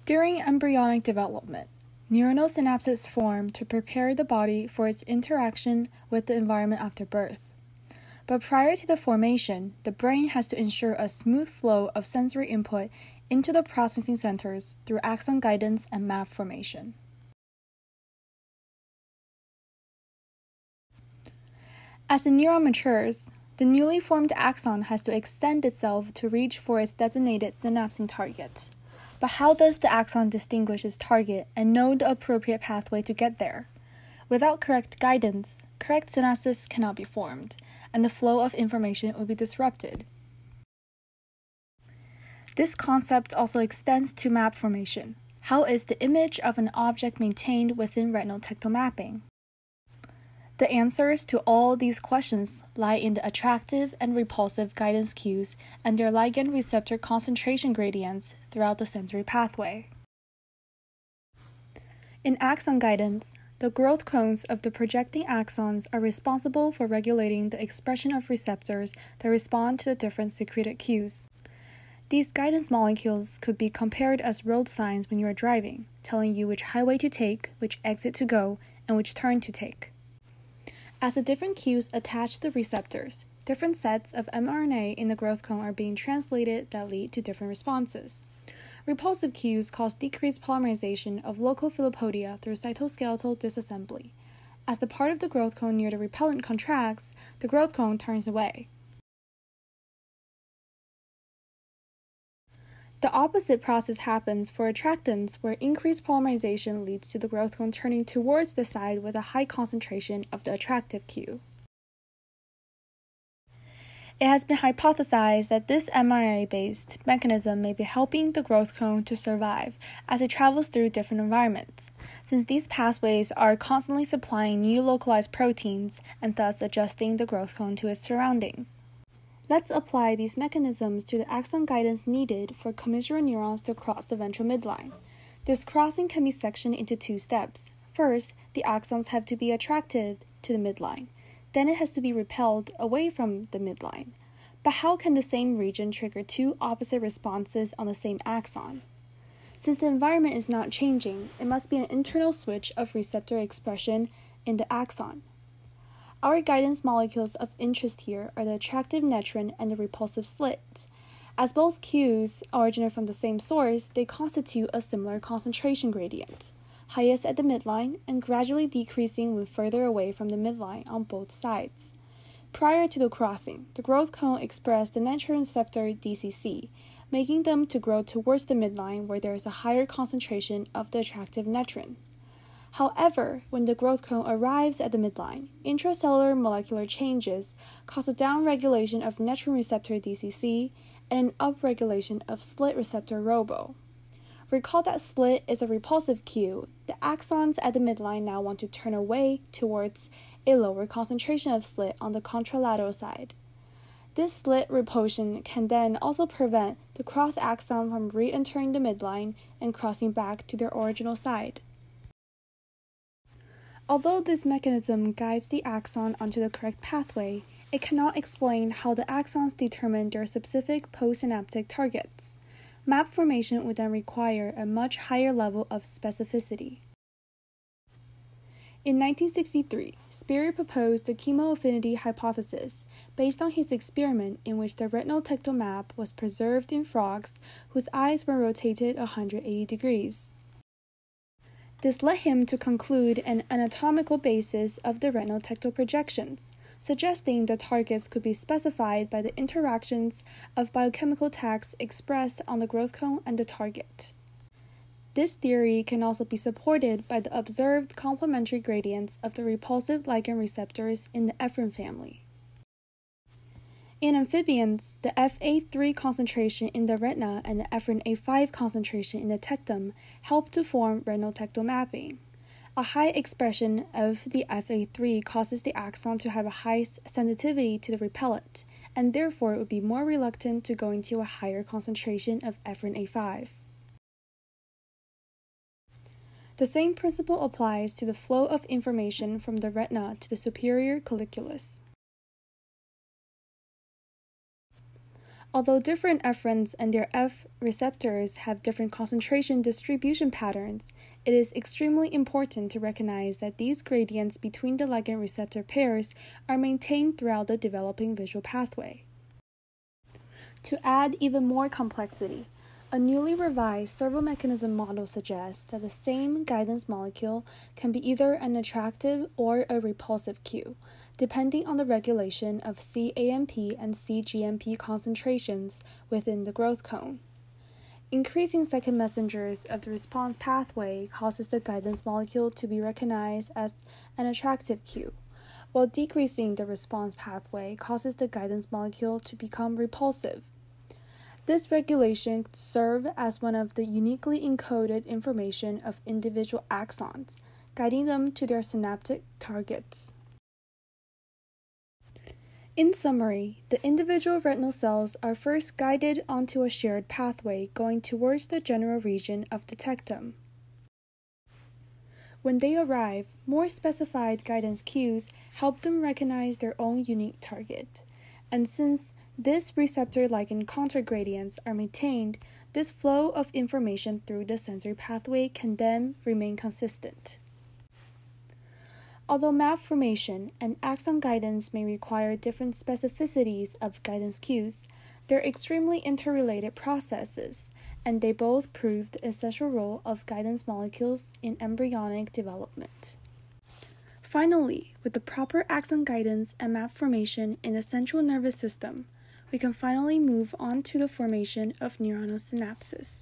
During embryonic development, neuronal synapses form to prepare the body for its interaction with the environment after birth. But prior to the formation, the brain has to ensure a smooth flow of sensory input into the processing centers through axon guidance and map formation. As the neuron matures, the newly formed axon has to extend itself to reach for its designated synapsing target. But how does the axon distinguish its target and know the appropriate pathway to get there? Without correct guidance, correct synapses cannot be formed, and the flow of information will be disrupted. This concept also extends to map formation. How is the image of an object maintained within retinal tectal mapping? The answers to all these questions lie in the attractive and repulsive guidance cues and their ligand-receptor concentration gradients throughout the sensory pathway. In axon guidance, the growth cones of the projecting axons are responsible for regulating the expression of receptors that respond to the different secreted cues. These guidance molecules could be compared as road signs when you are driving, telling you which highway to take, which exit to go, and which turn to take. As the different cues attach to the receptors, different sets of mRNA in the growth cone are being translated that lead to different responses. Repulsive cues cause decreased polymerization of local filopodia through cytoskeletal disassembly. As the part of the growth cone near the repellent contracts, the growth cone turns away. The opposite process happens for attractants, where increased polymerization leads to the growth cone turning towards the side with a high concentration of the attractive cue. It has been hypothesized that this mRNA-based mechanism may be helping the growth cone to survive as it travels through different environments, since these pathways are constantly supplying new localized proteins and thus adjusting the growth cone to its surroundings. Let's apply these mechanisms to the axon guidance needed for commissural neurons to cross the ventral midline. This crossing can be sectioned into two steps. First, the axons have to be attracted to the midline. Then it has to be repelled away from the midline. But how can the same region trigger two opposite responses on the same axon? Since the environment is not changing, it must be an internal switch of receptor expression in the axon. Our guidance molecules of interest here are the attractive netrin and the repulsive slit. As both cues originate from the same source, they constitute a similar concentration gradient, highest at the midline and gradually decreasing when further away from the midline on both sides. Prior to the crossing, the growth cone expressed the netrin receptor DCC, making them to grow towards the midline where there is a higher concentration of the attractive netrin. However, when the growth cone arrives at the midline, intracellular molecular changes cause a downregulation of netrin receptor DCC and an upregulation of slit receptor ROBO. Recall that slit is a repulsive cue. The axons at the midline now want to turn away towards a lower concentration of slit on the contralateral side. This slit repulsion can then also prevent the cross axon from re-entering the midline and crossing back to their original side. Although this mechanism guides the axon onto the correct pathway, it cannot explain how the axons determine their specific postsynaptic targets. Map formation would then require a much higher level of specificity. In 1963, Sperry proposed the chemoaffinity hypothesis based on his experiment in which the retinal tectal map was preserved in frogs whose eyes were rotated 180 degrees. This led him to conclude an anatomical basis of the retinal tectal projections, suggesting the targets could be specified by the interactions of biochemical tags expressed on the growth cone and the target. This theory can also be supported by the observed complementary gradients of the repulsive ligand receptors in the ephrin family. In amphibians, the Fa3 concentration in the retina and the ephrin A5 concentration in the tectum help to form retinal tectal mapping. A high expression of the Fa3 causes the axon to have a high sensitivity to the repellent, and therefore it would be more reluctant to go into a higher concentration of ephrin A5. The same principle applies to the flow of information from the retina to the superior colliculus. Although different efferents and their F receptors have different concentration distribution patterns, it is extremely important to recognize that these gradients between the ligand receptor pairs are maintained throughout the developing visual pathway. To add even more complexity, a newly revised servomechanism model suggests that the same guidance molecule can be either an attractive or a repulsive cue, depending on the regulation of cAMP and cGMP concentrations within the growth cone. Increasing second messengers of the response pathway causes the guidance molecule to be recognized as an attractive cue, while decreasing the response pathway causes the guidance molecule to become repulsive. This regulation serves as one of the uniquely encoded information of individual axons, guiding them to their synaptic targets. In summary, the individual retinal cells are first guided onto a shared pathway going towards the general region of the tectum. When they arrive, more specified guidance cues help them recognize their own unique target. And since these receptor-ligand countergradients are maintained, this flow of information through the sensory pathway can then remain consistent. Although map formation and axon guidance may require different specificities of guidance cues, they're extremely interrelated processes, and they both prove the essential role of guidance molecules in embryonic development. Finally, with the proper axon guidance and map formation in the central nervous system, we can finally move on to the formation of neuronal synapses.